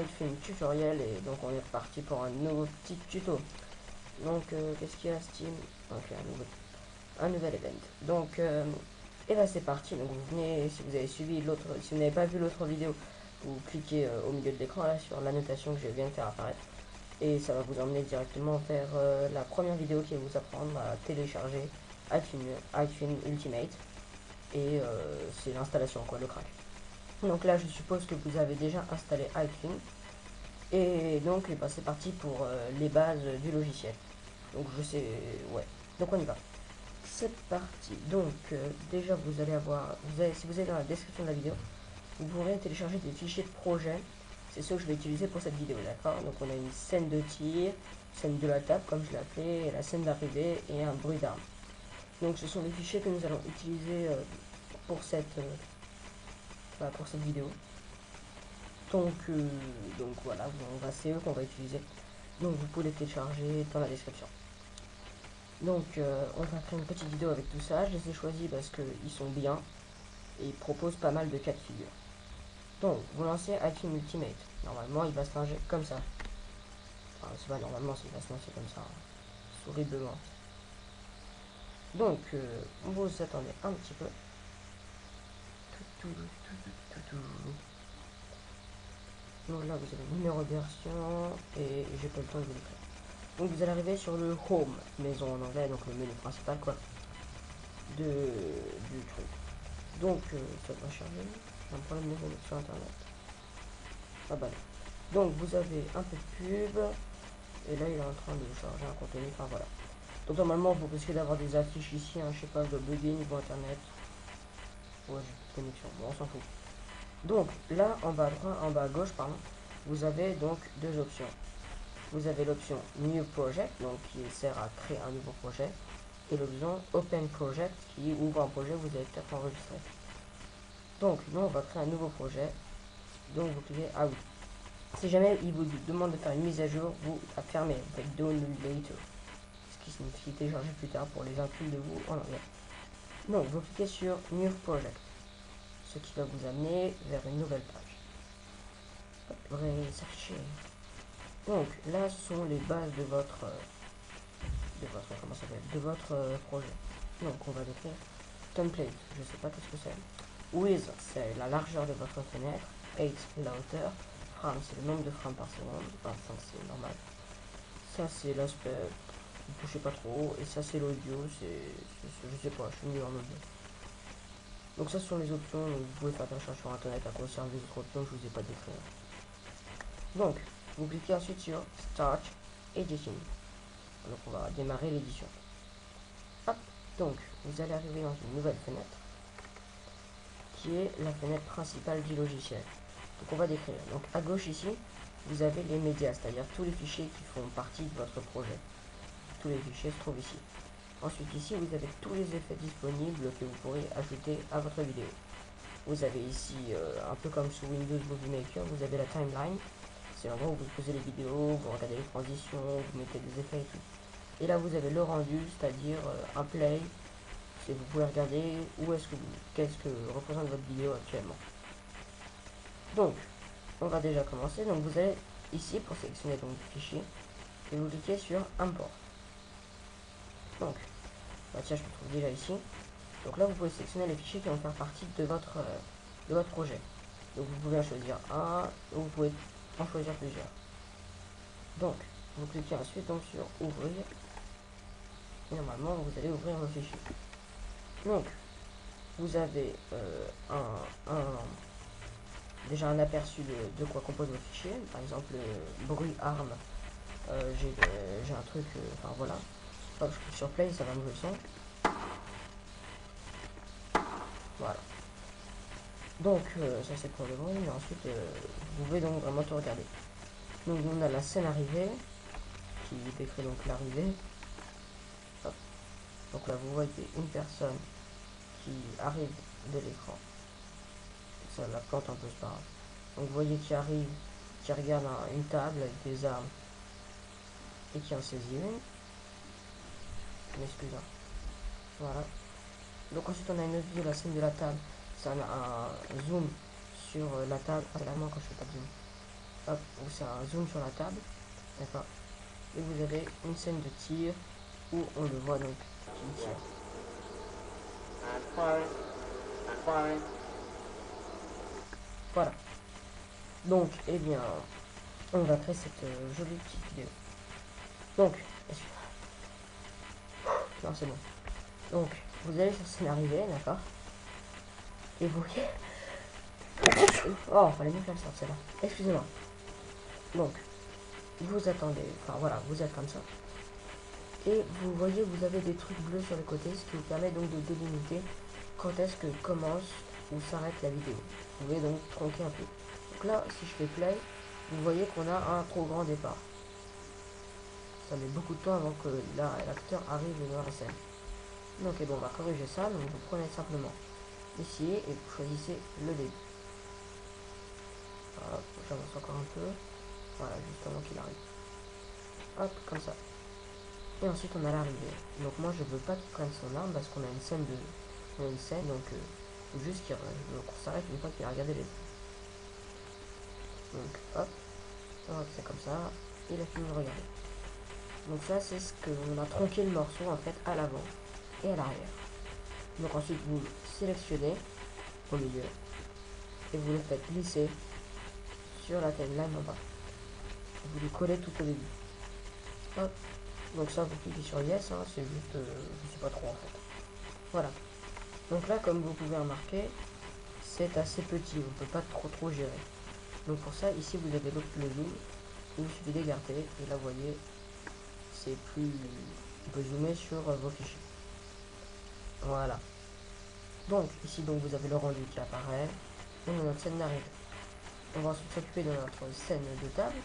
iFilm tutoriel et donc on est reparti pour un nouveau petit tuto. Donc qu'est-ce qu'il y a Steam? Donc un nouvel event. Donc et là c'est parti. Donc vous venez, si vous avez suivi l'autre, si vous n'avez pas vu l'autre vidéo, vous cliquez au milieu de l'écran là sur la notation que je viens de faire apparaître et ça va vous emmener directement vers la première vidéo qui va vous apprendre à télécharger iFilm Ultimate et c'est l'installation quoi, le crack. Donc là je suppose que vous avez déjà installé iFilm et donc bah, c'est parti pour les bases du logiciel. Donc je sais, ouais, donc on y va. C'est parti. Donc déjà vous allez avoir, si vous êtes dans la description de la vidéo, vous pourrez télécharger des fichiers de projet. C'est ce que je vais utiliser pour cette vidéo, d'accord? Donc on a une scène de tir, scène de la table comme je l'ai appelé, la scène d'arrivée et un bruit d'arme. Donc ce sont les fichiers que nous allons utiliser pour cette vidéo. Donc voilà, c'est eux qu'on va utiliser. Donc vous pouvez les télécharger dans la description. Donc on va faire une petite vidéo avec tout ça. Je les ai choisis parce qu'ils sont bien et ils proposent pas mal de cas de figure. Donc vous lancez iFilm Ultimate. Normalement il va se lancer comme ça. Enfin c'est pas normalement, il va se lancer comme ça, hein, horriblement. Donc vous attendez un petit peu. Donc là vous avez le numéro de version et j'ai pas le temps de vous l'écrire. Donc vous allez arriver sur le home, maison en anglais, donc le menu principal quoi, du truc. Donc ça va charger, j'ai un problème de connexion internet. Ah bah non. Donc vous avez un peu de pub, et là il est en train de charger un contenu, enfin voilà. Donc normalement vous risquez d'avoir des affiches ici, hein, je sais pas, je dois bugger niveau internet. Ouais j'ai une connexion, bon on s'en fout. Donc là en bas à droite, en bas à gauche pardon, vous avez donc deux options. Vous avez l'option New Project, donc qui sert à créer un nouveau projet, et l'option Open Project qui ouvre un projet que vous avez peut-être enregistré. Donc nous on va créer un nouveau projet, donc vous cliquez ah oui. Si jamais il vous demande de faire une mise à jour, vous la fermez, vous faites Download Later, ce qui signifie télécharger plus tard pour les inclus de vous en anglais. Donc vous cliquez sur New Project, ce qui va vous amener vers une nouvelle page. Rechercher. Donc là ce sont les bases de votre projet. Donc on va décrire template, je sais pas qu'est-ce que c'est. Width c'est la largeur de votre fenêtre, 8 la hauteur, frame c'est le nombre de frames par seconde, 25 c'est normal. Ça c'est l'aspect, ne touchez pas trop, et ça c'est l'audio, je sais pas, je suis mieux en audio. Donc ça ce sont les options, donc vous pouvez faire des recherches sur internet à conserver les autres options que je vous ai pas décrites. Donc vous cliquez ensuite sur Start Editing. Donc on va démarrer l'édition. Hop, donc vous allez arriver dans une nouvelle fenêtre qui est la fenêtre principale du logiciel. Donc on va décrire. Donc à gauche ici, vous avez les médias, c'est-à-dire tous les fichiers qui font partie de votre projet. Tous les fichiers se trouvent ici. Ensuite ici, vous avez tous les effets disponibles que vous pourrez ajouter à votre vidéo. Vous avez ici, un peu comme sous Windows Movie Maker, vous avez la timeline. C'est l'endroit où vous posez les vidéos, vous regardez les transitions, vous mettez des effets et tout. Et là vous avez le rendu, c'est-à-dire un play, et vous pouvez regarder qu'est-ce que représente votre vidéo actuellement. Donc, on va déjà commencer. Donc vous allez ici pour sélectionner donc le fichier et vous cliquez sur Import. Donc, bah tiens, je me trouve déjà ici. Donc là, vous pouvez sélectionner les fichiers qui vont faire partie de votre projet. Donc vous pouvez en choisir un, ou vous pouvez en choisir plusieurs. Donc, vous cliquez ensuite donc sur Ouvrir. Et normalement, vous allez ouvrir vos fichiers. Donc, vous avez déjà un aperçu de quoi compose votre fichier. Par exemple, bruit arme. J'ai un truc, enfin voilà. Hop, je clique sur Play, ça va me jouer le son. Voilà. Donc, ça c'est pour le bruit, mais ensuite, vous pouvez donc vraiment tout regarder. Donc, on a la scène arrivée, qui décrit donc l'arrivée. Donc là, vous voyez une personne qui arrive de l'écran. Ça la plante un peu, c'est pas grave. Donc vous voyez qui arrive, qui regarde une table avec des armes et qui en saisit une. M'excusez. Voilà. Donc ensuite on a une autre vue de la scène de la table. Ça a un zoom sur la table. Ah, c'est vraiment quand je fais pas de zoom. hop, où c'est un zoom sur la table, d'accord. Et vous avez une scène de tir où on le voit donc qui tire. Voilà. Donc, eh bien, on va créer cette jolie petite vidéo. Donc, non, c'est bon. Donc, vous allez sur scénariser, d'accord. Et vous voyez. Oh, fallait mieux faire ça, celle-là. Excusez-moi. Donc, vous attendez, enfin voilà, vous êtes comme ça. Et vous voyez, vous avez des trucs bleus sur le côté, ce qui vous permet donc de délimiter quand est-ce que commence ou s'arrête la vidéo. Vous pouvez donc tronquer un peu. Donc là, si je fais play, vous voyez qu'on a un trop grand départ. Ça met beaucoup de temps avant que l'acteur arrive dans la scène. Donc bon, on va corriger ça, donc vous prenez simplement ici et vous choisissez le début. Voilà, j'avance encore un peu. Voilà, juste avant qu'il arrive. Hop, comme ça. Et ensuite on a l'arrivée. Donc moi je veux pas qu'il prenne son arme parce qu'on a une scène donc faut juste qu'il s'arrête une fois qu'il a regardé les. Donc hop, c'est comme ça, il a fini de regarder. Donc ça c'est ce que on a tronqué le morceau en fait à l'avant et à l'arrière. Donc ensuite vous sélectionnez au milieu et vous le faites glisser sur la timeline en bas. Vous le collez tout au début. Hop. Donc ça vous cliquez sur yes, hein, c'est juste, je sais pas trop en fait. Voilà. Donc là comme vous pouvez remarquer, c'est assez petit, on peut pas trop gérer. Donc pour ça ici vous avez le zoom, il vous suffit d'écarter et là vous voyez c'est plus, on peut zoomer sur vos fichiers. Voilà. Donc ici donc vous avez le rendu qui apparaît, et notre scène d'arrivée. On va ensuite s'occuper de notre scène de table,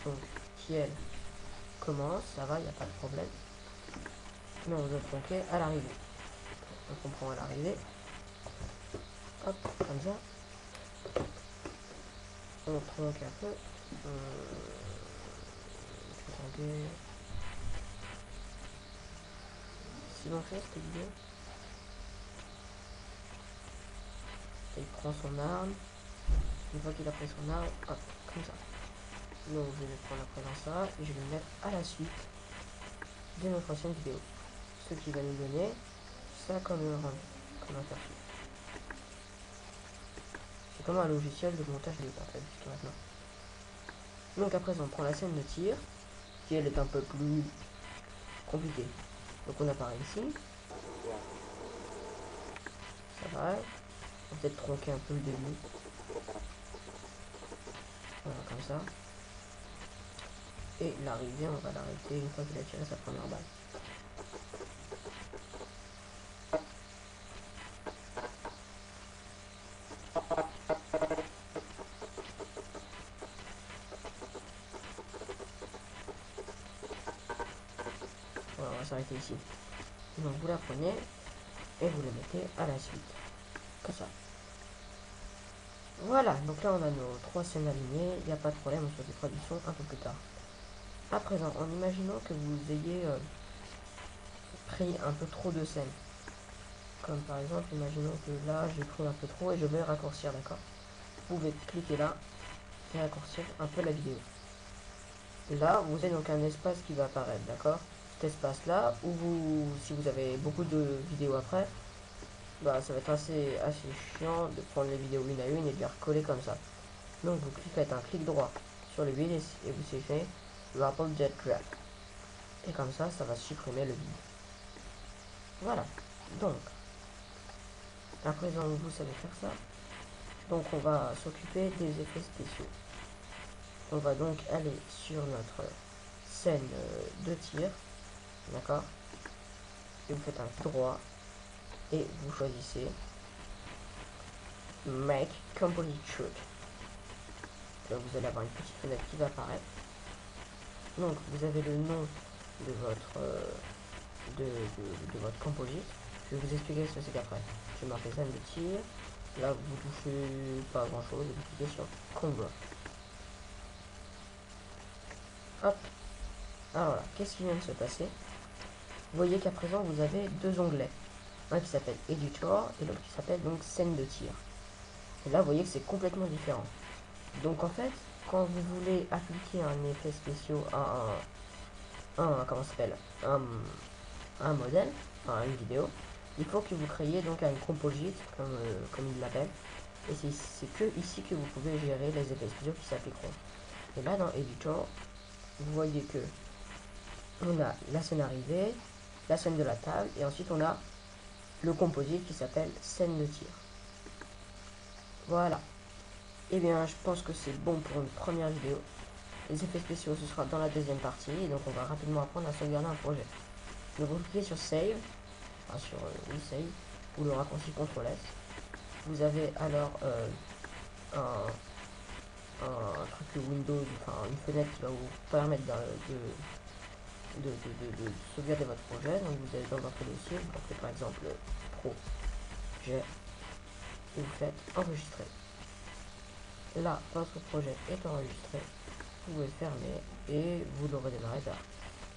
donc qui elle commence, ça va, il n'y a pas de problème. Mais on doit tronquer à l'arrivée. Donc on prend à l'arrivée. Hop, comme ça. On tronque un peu. Attendez. Si l'on fait cette vidéo. Il prend son arme. Une fois qu'il a pris son arme, hop, comme ça. Donc je vais prendre à présent ça et je vais le mettre à la suite de notre ancienne vidéo. Ce qui va nous donner ça comme aperçu. C'est comme un logiciel de montage de en fait jusqu'à maintenant. Donc à présent on prend la scène de tir, qui elle est un peu plus compliquée. Donc on apparaît ici. Ça va. On va peut-être tronquer un peu le début. Voilà, comme ça. Et l'arrivée, on va l'arrêter une fois qu'il a tiré sa première balle. Voilà, on va s'arrêter ici. Donc vous la prenez et vous la mettez à la suite. Comme ça. Voilà, donc là on a nos 3 scènes alignées, il n'y a pas de problème, on se fait des traductions un peu plus tard. À présent, en imaginant que vous ayez pris un peu trop de scènes, comme par exemple, imaginons que là j'ai pris un peu trop et je vais raccourcir, d'accord. Vous pouvez cliquer là et raccourcir un peu la vidéo. Là, vous avez donc un espace qui va apparaître, d'accord. Cet espace là, où vous, si vous avez beaucoup de vidéos après, bah ça va être assez chiant de prendre les vidéos une à une et de les recoller comme ça. Donc vous faites un clic droit sur le vide et vous sélectionnez Rapple Jet Drag. Et comme ça, ça va supprimer le vide. Voilà. Donc, à présent vous savez faire ça. Donc on va s'occuper des effets spéciaux. On va donc aller sur notre scène de tir. D'accord. Et vous faites un clic droit. Et vous choisissez Make Composite Shoot. Là, vous allez avoir une petite fenêtre qui va apparaître. Donc vous avez le nom de votre de votre composite. Je vais vous expliquer ce que c'est qu'après. Je marque les scènes de tir. Là vous touchez pas grand chose et vous cliquez sur Convert. Hop. Alors là, qu'est-ce qui vient de se passer? Vous voyez qu'à présent vous avez deux onglets. Un qui s'appelle Editor et l'autre qui s'appelle donc scène de tir. Et là vous voyez que c'est complètement différent. Donc en fait, quand vous voulez appliquer un effet spécial à comment ça s'appelle, un modèle, à une vidéo, il faut que vous créiez donc un composite, comme il l'appelle, et c'est que ici que vous pouvez gérer les effets spéciaux qui s'appliqueront. Et là dans Editor, vous voyez que on a la scène arrivée, la scène de la table, et ensuite on a le composite qui s'appelle scène de tir. Voilà. Et bien je pense que c'est bon pour une première vidéo. Les effets spéciaux ce sera dans la deuxième partie, et donc on va rapidement apprendre à sauvegarder un projet. Donc vous cliquez sur Save, enfin sur oui, Save, ou le raccourci CTRL S. Vous avez alors un truc Windows, enfin une fenêtre qui va vous permettre de sauvegarder votre projet. Donc vous allez dans votre dossier, vous faites par exemple projet, et vous faites enregistrer. Là, votre projet est enregistré, vous pouvez le fermer et vous le redémarrez tard.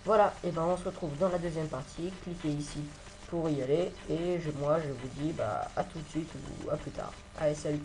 Voilà, et ben on se retrouve dans la deuxième partie, cliquez ici pour y aller, et moi je vous dis à tout de suite ou à plus tard. Allez, salut!